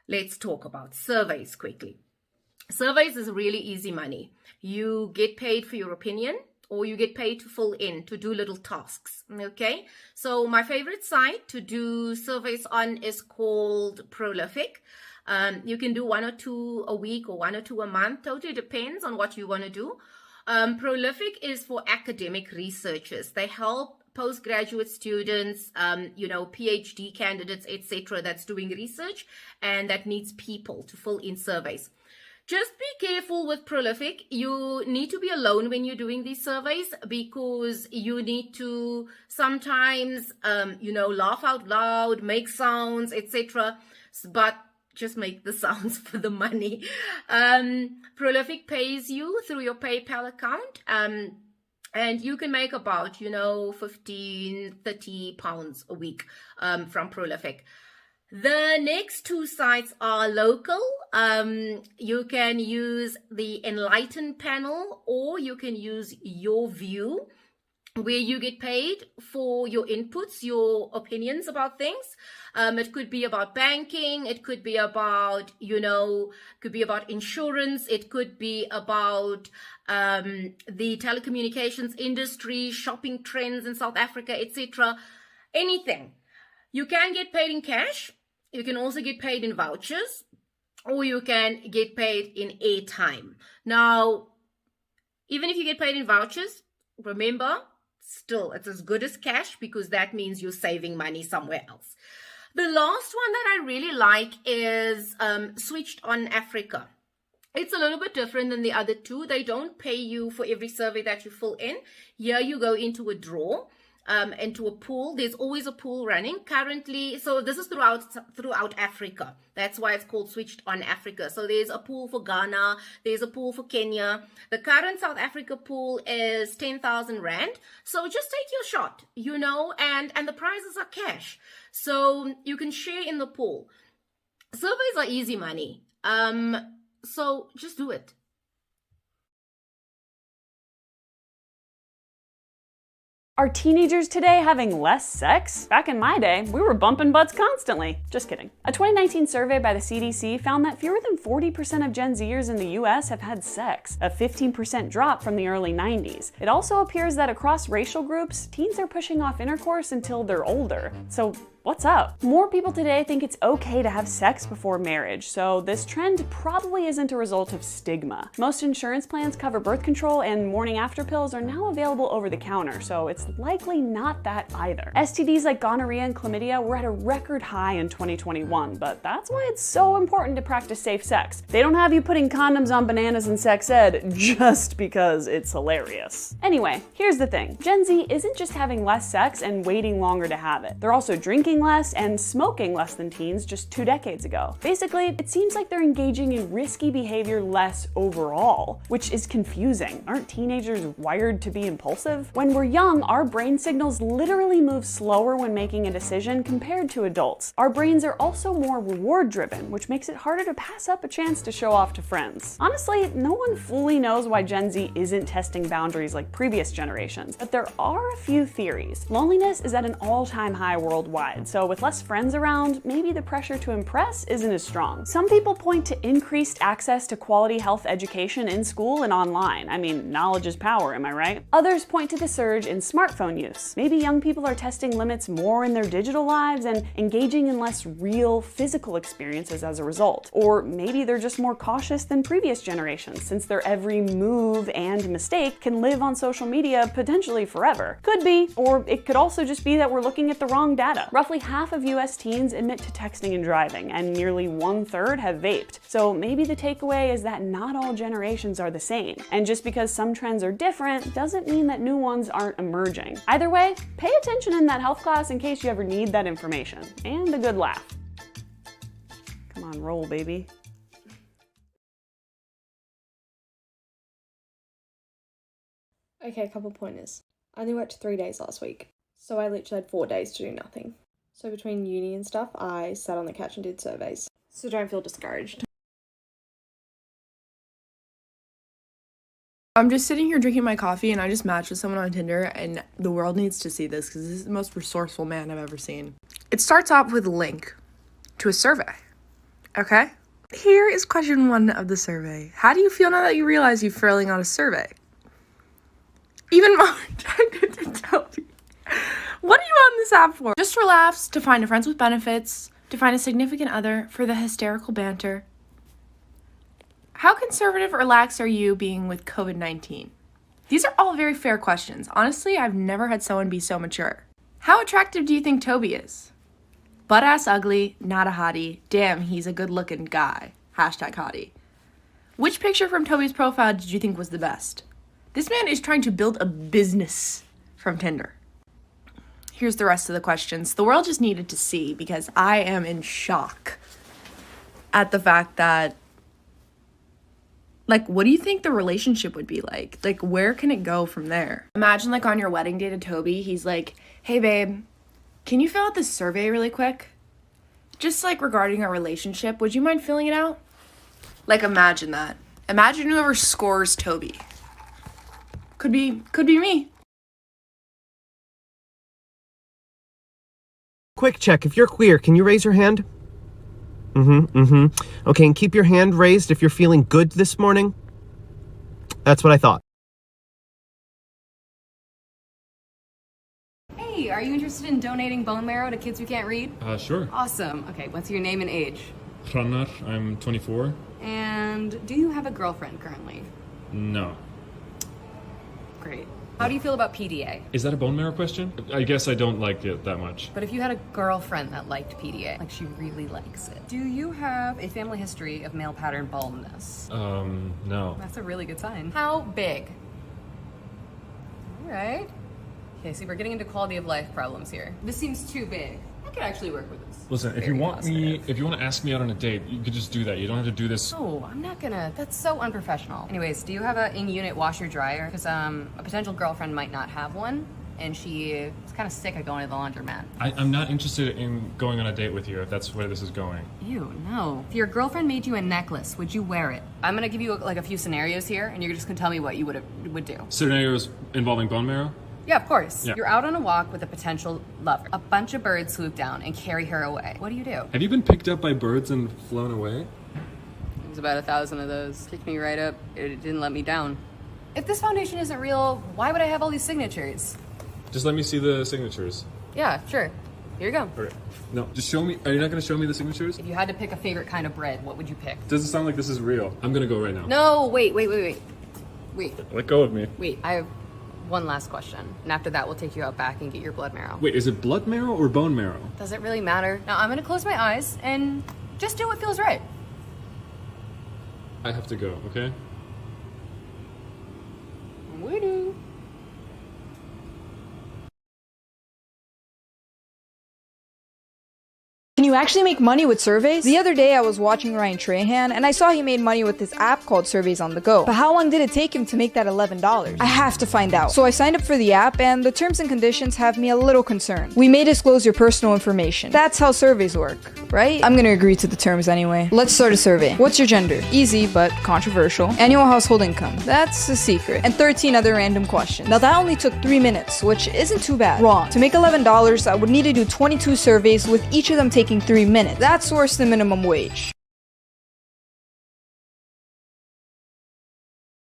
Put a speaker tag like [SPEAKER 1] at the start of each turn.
[SPEAKER 1] let's talk about surveys quickly. Surveys is really easy money. You get paid for your opinion, or you get paid to fill in, to do little tasks, okay? So my favorite site to do surveys on is called Prolific. You can do 1 or 2 a week or 1 or 2 a month. Totally depends on what you want to do. Prolific is for academic researchers. They help postgraduate students, PhD candidates, etc., that's doing research and that needs people to fill in surveys. Just be careful with Prolific. You need to be alone when you're doing these surveys, because you need to sometimes, laugh out loud, make sounds, etc. But just make the sounds for the money. Prolific pays you through your PayPal account. And you can make about, 15, 30 pounds a week from Prolific. The next 2 sites are local. You can use the Enlighten panel, or you can use Your View, where you get paid for your inputs, your opinions about things. It could be about banking. It could be about, insurance. It could be about the telecommunications industry, shopping trends in South Africa, etc. Anything. You can get paid in cash. You can also get paid in vouchers, or you can get paid in airtime. Now, even if you get paid in vouchers, remember, still, it's as good as cash, because that means you're saving money somewhere else. The last one that I really like is Switched on Africa. It's a little bit different than the other 2. They don't pay you for every survey that you fill in. Here you go into a draw. Into a pool. There's always a pool running currently. So this is throughout Africa. That's why it's called Switched on Africa. So there's a pool for Ghana. There's a pool for Kenya. The current South Africa pool is 10,000 Rand. So just take your shot, and the prizes are cash. So you can share in the pool. Surveys are easy money. So just do it.
[SPEAKER 2] Are teenagers today having less sex? Back in my day, we were bumping butts constantly. Just kidding. A 2019 survey by the CDC found that fewer than 40% of Gen Zers in the US have had sex, a 15% drop from the early 90s. It also appears that across racial groups, teens are pushing off intercourse until they're older. So what's up? More people today think it's okay to have sex before marriage, so this trend probably isn't a result of stigma. Most insurance plans cover birth control, and morning after pills are now available over the counter, so it's likely not that either. STDs like gonorrhea and chlamydia were at a record high in 2021, but that's why it's so important to practice safe sex. They don't have you putting condoms on bananas in sex ed just because it's hilarious. Anyway, here's the thing. Gen Z isn't just having less sex and waiting longer to have it. They're also drinking less and smoking less than teens just 2 decades ago. Basically, it seems like they're engaging in risky behavior less overall, which is confusing. Aren't teenagers wired to be impulsive? When we're young, our brain signals literally move slower when making a decision compared to adults. Our brains are also more reward-driven, which makes it harder to pass up a chance to show off to friends. Honestly, no one fully knows why Gen Z isn't testing boundaries like previous generations, but there are a few theories. Loneliness is at an all-time high worldwide, so with less friends around, maybe the pressure to impress isn't as strong. Some people point to increased access to quality health education in school and online. I mean, knowledge is power, am I right? Others point to the surge in smartphone use. Maybe young people are testing limits more in their digital lives and engaging in less real physical experiences as a result. Or maybe they're just more cautious than previous generations, since their every move and mistake can live on social media potentially forever. Could be, or it could also just be that we're looking at the wrong data. Roughly half of US teens admit to texting and driving, and nearly 1/3 have vaped. So maybe the takeaway is that not all generations are the same, and just because some trends are different doesn't mean that new ones aren't emerging. Either way, pay attention in that health class in case you ever need that information. And a good laugh. Come on, roll, baby.
[SPEAKER 3] Okay, a couple pointers. I only worked 3 days last week, so I literally had 4 days to do nothing. So between uni and stuff, I sat on the couch and did surveys. So don't feel discouraged.
[SPEAKER 4] I'm just sitting here drinking my coffee and I just matched with someone on Tinder, and the world needs to see this because this is the most resourceful man I've ever seen. It starts off with a link to a survey. Okay. Here is question 1 of the survey. How do you feel now that you realize you're filling out a survey? Even more attracted to Toby. What are you on this app for? Just for laughs, to find a friends with benefits, to find a significant other, for the hysterical banter. How conservative or lax are you being with COVID-19? These are all very fair questions. Honestly, I've never had someone be so mature. How attractive do you think Toby is? Butt-ass ugly, not a hottie. Damn, he's a good-looking guy. Hashtag hottie. Which picture from Toby's profile did you think was the best? This man is trying to build a business from Tinder. Here's the rest of the questions. The world just needed to see, because I am in shock at the fact that, like, what do you think the relationship would be like? Like, where can it go from there? Imagine, like, on your wedding day to Toby, he's like, hey, babe, can you fill out this survey really quick? Just, like, regarding our relationship. Would you mind filling it out? Like, imagine that. Imagine whoever scores Toby. Could be me.
[SPEAKER 5] Quick check. If you're queer, can you raise your hand? Okay, and keep your hand raised if you're feeling good this morning. That's what I thought.
[SPEAKER 6] Hey, are you interested in donating bone marrow to kids who can't read?
[SPEAKER 7] Sure.
[SPEAKER 6] Awesome. Okay, what's your name and age?
[SPEAKER 7] Hrannar, I'm 24.
[SPEAKER 6] And do you have a girlfriend currently?
[SPEAKER 7] No.
[SPEAKER 6] Great. How do you feel about PDA?
[SPEAKER 7] Is that a bone marrow question? I guess I don't like it that much.
[SPEAKER 6] But if you had a girlfriend that liked PDA, like she really likes it, do you have a family history of male pattern baldness?
[SPEAKER 7] No.
[SPEAKER 6] That's a really good sign. How big? All right. Okay, see, we're getting into quality of life problems here. This seems too big. I could actually work with this.
[SPEAKER 7] Listen, if you want to ask me out on a date, you could just do that. You don't have to do this.
[SPEAKER 6] Oh, I'm not gonna. That's so unprofessional. Anyways, do you have a in-unit washer dryer? Because a potential girlfriend might not have one, and she's kind of sick of going to the laundromat.
[SPEAKER 7] I'm not interested in going on a date with you if that's where this is going.
[SPEAKER 6] Ew, no. If your girlfriend made you a necklace, would you wear it? I'm gonna give you like a few scenarios here, and you're just gonna tell me what you would do.
[SPEAKER 7] Scenarios involving bone marrow?
[SPEAKER 6] Yeah, of course.
[SPEAKER 7] Yeah.
[SPEAKER 6] You're out on a walk with a potential lover. A bunch of birds swoop down and carry her away. What do you do?
[SPEAKER 7] Have you been picked up by birds and flown away?
[SPEAKER 6] There's about 1,000 of those. Picked me right up. It didn't let me down. If this foundation isn't real, why would I have all these signatures?
[SPEAKER 7] Just let me see the signatures.
[SPEAKER 6] Yeah, sure. Here you go.
[SPEAKER 7] Okay. No, just show me. Are you not going to show me the signatures?
[SPEAKER 6] If you had to pick a favorite kind of bread, what would you pick?
[SPEAKER 7] Doesn't sound like this is real. I'm going to go right now.
[SPEAKER 6] No, wait.
[SPEAKER 7] Let go of me.
[SPEAKER 6] Wait, I have one last question. And after that, we'll take you out back and get your blood marrow.
[SPEAKER 7] Wait, is it blood marrow or bone marrow?
[SPEAKER 6] Does it really matter? Now, I'm going to close my eyes and just do what feels right.
[SPEAKER 7] I have to go, okay?
[SPEAKER 6] I'm waiting.
[SPEAKER 8] Can you actually make money with surveys? The other day I was watching Ryan Trahan and I saw he made money with this app called Surveys on the Go. But how long did it take him to make that $11? I have to find out. So I signed up for the app and the terms and conditions have me a little concerned. We may disclose your personal information. That's how surveys work, right? I'm gonna agree to the terms anyway. Let's start a survey. What's your gender? Easy but controversial. Annual household income. That's a secret. And 13 other random questions. Now that only took 3 minutes, which isn't too bad. Wrong. To make $11, I would need to do 22 surveys with each of them taking 3 minutes. That's worse than minimum wage.